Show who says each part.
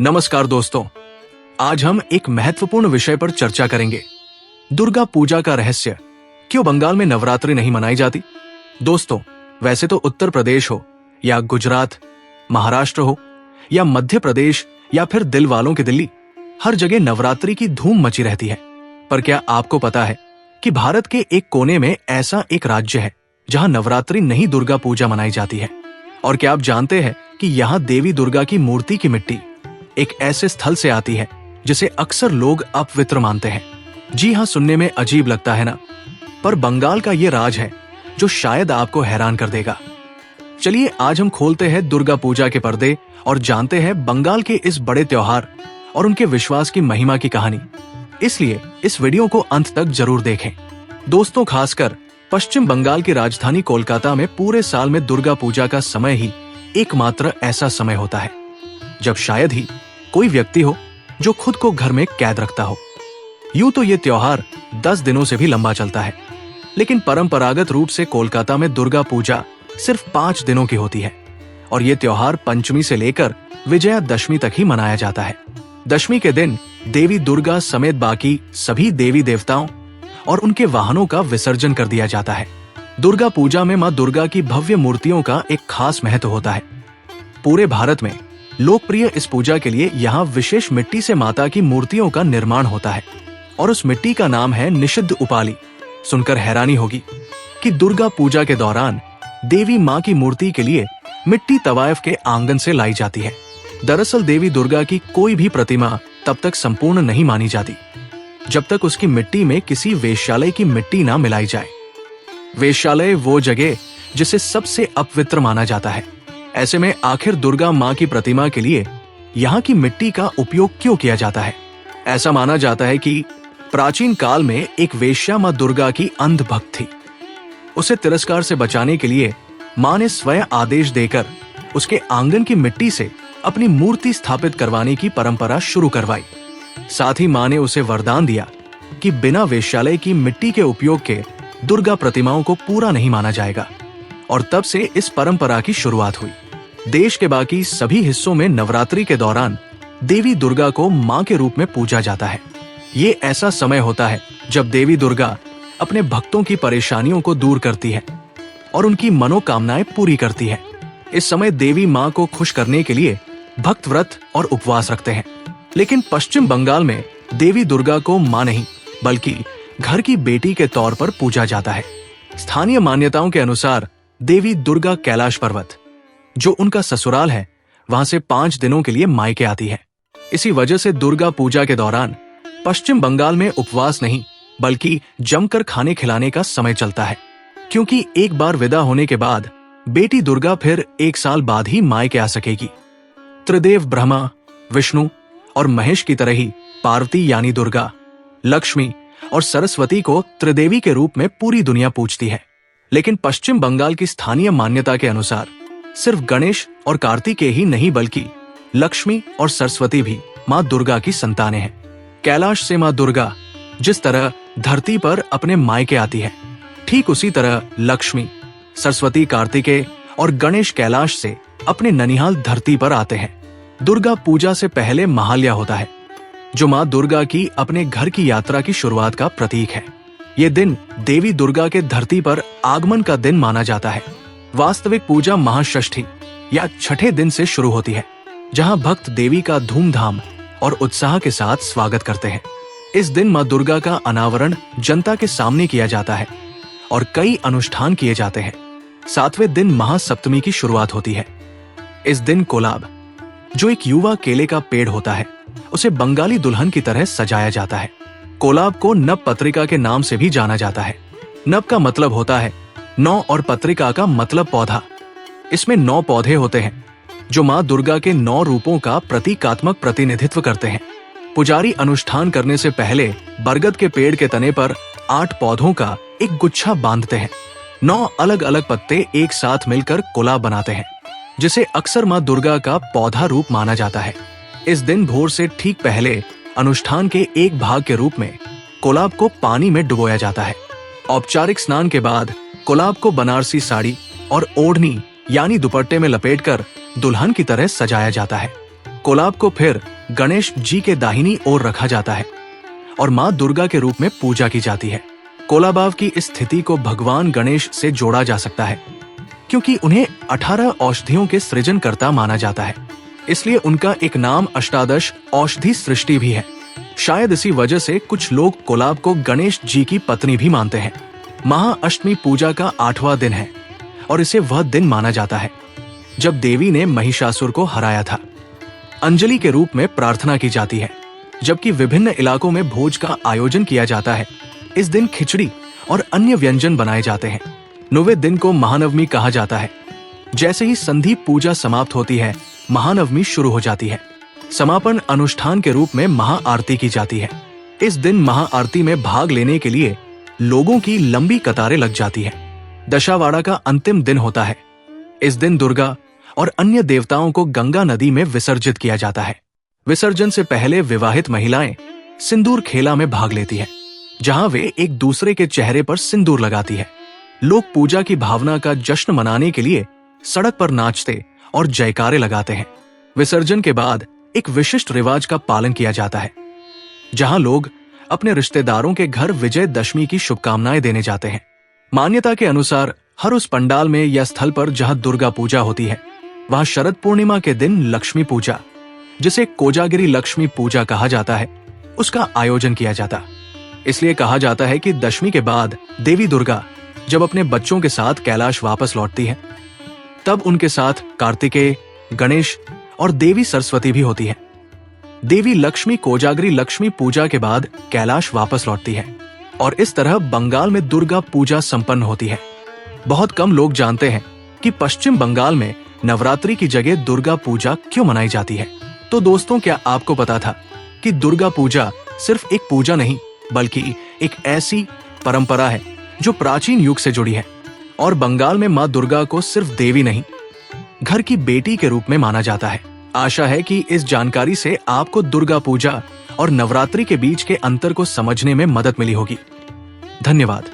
Speaker 1: नमस्कार दोस्तों, आज हम एक महत्वपूर्ण विषय पर चर्चा करेंगे। दुर्गा पूजा का रहस्य। क्यों बंगाल में नवरात्रि नहीं मनाई जाती? दोस्तों, वैसे तो उत्तर प्रदेश हो या गुजरात, महाराष्ट्र हो या मध्य प्रदेश या फिर दिल वालों की दिल्ली, हर जगह नवरात्रि की धूम मची रहती है। पर क्या आपको पता है कि भारत के एक कोने में ऐसा एक राज्य है जहां नवरात्रि नहीं दुर्गा पूजा मनाई जाती है? और क्या आप जानते हैं कि यहाँ देवी दुर्गा की मूर्ति की मिट्टी एक ऐसे स्थल से आती है जिसे अक्सर लोग अपवित्र मानते हैं? जी हाँ, सुनने में अजीब लगता है ना, पर बंगाल का ये राज है जो शायद आपको हैरान कर देगा। चलिए आज हम खोलते हैं दुर्गा पूजा के पर्दे और जानते हैं बंगाल के इस बड़े त्योहार और उनके विश्वास की महिमा की कहानी। इसलिए इस वीडियो को अंत तक जरूर देखें। दोस्तों, खासकर पश्चिम बंगाल की राजधानी कोलकाता में पूरे साल में दुर्गा पूजा का समय ही एकमात्र ऐसा समय होता है जब शायद ही कोई व्यक्ति हो जो खुद को घर में कैद रखता हो। यूं तो ये त्योहार 10 दिनों से भी लंबा चलता है, लेकिन परंपरागत रूप से कोलकाता में दुर्गा पूजा सिर्फ 5 दिनों की होती है और ये त्योहार पंचमी से लेकर विजयादशमी तक ही मनाया जाता है। दशमी के दिन देवी दुर्गा समेत बाकी सभी देवी देवताओं और उनके वाहनों का विसर्जन कर दिया जाता है। दुर्गा पूजा में मां दुर्गा की भव्य मूर्तियों का एक खास महत्व होता है। पूरे भारत में लोकप्रिय इस पूजा के लिए यहाँ विशेष मिट्टी से माता की मूर्तियों का निर्माण होता है और उस मिट्टी का नाम है निषिद्ध उपाली। सुनकर हैरानी होगी कि दुर्गा पूजा के दौरान देवी माँ की मूर्ति के लिए मिट्टी तवायफ के आंगन से लाई जाती है। दरअसल देवी दुर्गा की कोई भी प्रतिमा तब तक संपूर्ण नहीं मानी जाती जब तक उसकी मिट्टी में किसी वेश्यालय की मिट्टी ना मिलाई जाए। वेश्यालय वो जगह जिसे सबसे अपवित्र माना जाता है। ऐसे में आखिर दुर्गा माँ की प्रतिमा के लिए यहाँ की मिट्टी का उपयोग क्यों किया जाता है? ऐसा माना जाता है कि प्राचीन काल में एक वेश्या माँ दुर्गा की अंध भक्त थी। उसे तिरस्कार से बचाने के लिए माँ ने स्वयं आदेश देकर उसके आंगन की मिट्टी से अपनी मूर्ति स्थापित करवाने की परंपरा शुरू करवाई। साथ ही माँ ने उसे वरदान दिया कि बिना वेश्यालय की मिट्टी के उपयोग के दुर्गा प्रतिमाओं को पूरा नहीं माना जाएगा, और तब से इस परंपरा की शुरुआत हुई। देश के बाकी सभी हिस्सों में नवरात्रि के दौरान देवी दुर्गा को मां के रूप में पूजा जाता है। ये ऐसा समय होता है जब देवी दुर्गा अपने भक्तों की परेशानियों को दूर करती है और उनकी मनोकामनाएं पूरी करती है। इस समय देवी मां को खुश करने के लिए भक्त व्रत और उपवास रखते हैं। लेकिन पश्चिम बंगाल में देवी दुर्गा को मां नहीं बल्कि घर की बेटी के तौर पर पूजा जाता है। स्थानीय मान्यताओं के अनुसार देवी दुर्गा कैलाश पर्वत, जो उनका ससुराल है, वहां से 5 दिनों के लिए मायके आती है। इसी वजह से दुर्गा पूजा के दौरान पश्चिम बंगाल में उपवास नहीं बल्कि जमकर खाने खिलाने का समय चलता है, क्योंकि एक बार विदा होने के बाद बेटी दुर्गा फिर 1 साल बाद ही मायके आ सकेगी। त्रिदेव ब्रह्मा, विष्णु और महेश की तरह ही पार्वती यानी दुर्गा, लक्ष्मी और सरस्वती को त्रिदेवी के रूप में पूरी दुनिया पूजती है। लेकिन पश्चिम बंगाल की स्थानीय मान्यता के अनुसार सिर्फ गणेश और कार्तिकेय ही नहीं बल्कि लक्ष्मी और सरस्वती भी माँ दुर्गा की संतानें हैं। कैलाश से माँ दुर्गा जिस तरह धरती पर अपने मायके आती है, ठीक उसी तरह लक्ष्मी, सरस्वती कार्तिकेय और गणेश कैलाश से अपने ननिहाल धरती पर आते हैं। दुर्गा पूजा से पहले महालया होता है, जो माँ दुर्गा की अपने घर की यात्रा की शुरुआत का प्रतीक है। ये दिन देवी दुर्गा के धरती पर आगमन का दिन माना जाता है। वास्तविक पूजा महाषष्ठी या छठे दिन से शुरू होती है, जहाँ भक्त देवी का धूमधाम और उत्साह के साथ स्वागत करते हैं। इस दिन माँ दुर्गा का अनावरण जनता के सामने किया जाता है और कई अनुष्ठान किए जाते हैं। 7वें दिन महासप्तमी की शुरुआत होती है। इस दिन कोलाब, जो एक युवा केले का पेड़ होता है, उसे बंगाली दुल्हन की तरह सजाया जाता है। कोलाब को नव पत्रिका के नाम से भी जाना जाता है। नव का मतलब होता है 9 और पत्रिका का मतलब पौधा। इसमें 9 पौधे होते हैं जो माँ दुर्गा के 9 रूपों का प्रतीकात्मक प्रतिनिधित्व करते हैं। पुजारी अनुष्ठान करने से पहले बरगद के पेड़ के तने पर 8 पौधों का एक गुच्छा बांधते हैं। 9 अलग अलग पत्ते एक साथ मिलकर कोलाब बनाते हैं, जिसे अक्सर माँ दुर्गा का पौधा रूप माना जाता है। इस दिन भोर से ठीक पहले अनुष्ठान के एक भाग के रूप में कोलाब को पानी में डुबोया जाता है। औपचारिक स्नान के बाद कोलाब को बनारसी साड़ी और ओढ़नी यानी दुपट्टे में लपेटकर दुल्हन की तरह सजाया जाता है। कोलाब को फिर गणेश जी के दाहिनी ओर रखा जाता है और मां दुर्गा के रूप में पूजा की जाती है। कोलाबाव की इस स्थिति को भगवान गणेश से जोड़ा जा सकता है क्योंकि उन्हें 18 औषधियों के सृजनकर्ता माना जाता है, इसलिए उनका एक नाम अष्टादश औषधि सृष्टि भी है। शायद इसी वजह से कुछ लोग कोलाब को गणेश जी की पत्नी भी मानते हैं। महाअष्टमी पूजा का 8वां दिन है और इसे वह दिन माना जाता है जब देवी ने महिषासुर को हराया था। अंजलि के रूप में प्रार्थना की जाती है, जबकि विभिन्न इलाकों में भोज का आयोजन किया जाता है। इस दिन खिचड़ी और अन्य व्यंजन बनाए जाते हैं। 9वें दिन को महानवमी कहा जाता है। जैसे ही संधि पूजा समाप्त होती है, महानवमी शुरू हो जाती है। समापन अनुष्ठान के रूप में महाआरती की जाती है। इस दिन महाआरती में भाग लेने के लिए लोगों की लंबी कतारें लग जाती है। दशावाड़ा का अंतिम दिन होता है। इस दिन दुर्गा और अन्य देवताओं को गंगा नदी में विसर्जित किया जाता है। विसर्जन से पहले विवाहित महिलाएं सिंदूर खेला में भाग लेती है, जहां वे एक दूसरे के चेहरे पर सिंदूर लगाती है। लोग पूजा की भावना का जश्न मनाने के लिए सड़क पर नाचते और जयकारे लगाते हैं। विसर्जन के बाद एक विशिष्ट रिवाज का पालन किया जाता है, जहां लोग अपने रिश्तेदारों के घर विजयदशमी की शुभकामनाएं देने जाते हैं। मान्यता के अनुसार हर उस पंडाल में या स्थल पर जहां दुर्गा पूजा होती है, वहां शरद पूर्णिमा के दिन लक्ष्मी पूजा, जिसे कोजागिरी लक्ष्मी पूजा कहा जाता है, उसका आयोजन किया जाता। इसलिए कहा जाता है कि दशमी के बाद देवी दुर्गा जब अपने बच्चों के साथ कैलाश वापस लौटती है, तब उनके साथ कार्तिकेय, गणेश और देवी सरस्वती भी होती है। देवी लक्ष्मी कोजागिरी लक्ष्मी पूजा के बाद कैलाश वापस लौटती है और इस तरह बंगाल में दुर्गा पूजा संपन्न होती है। बहुत कम लोग जानते हैं कि पश्चिम बंगाल में नवरात्रि की जगह दुर्गा पूजा क्यों मनाई जाती है। तो दोस्तों, क्या आपको पता था कि दुर्गा पूजा सिर्फ एक पूजा नहीं, बल्कि एक ऐसी परंपरा है जो प्राचीन युग से जुड़ी है और बंगाल में मां दुर्गा को सिर्फ देवी नहीं, घर की बेटी के रूप में माना जाता है। आशा है कि इस जानकारी से आपको दुर्गा पूजा और नवरात्रि के बीच के अंतर को समझने में मदद मिली होगी। धन्यवाद।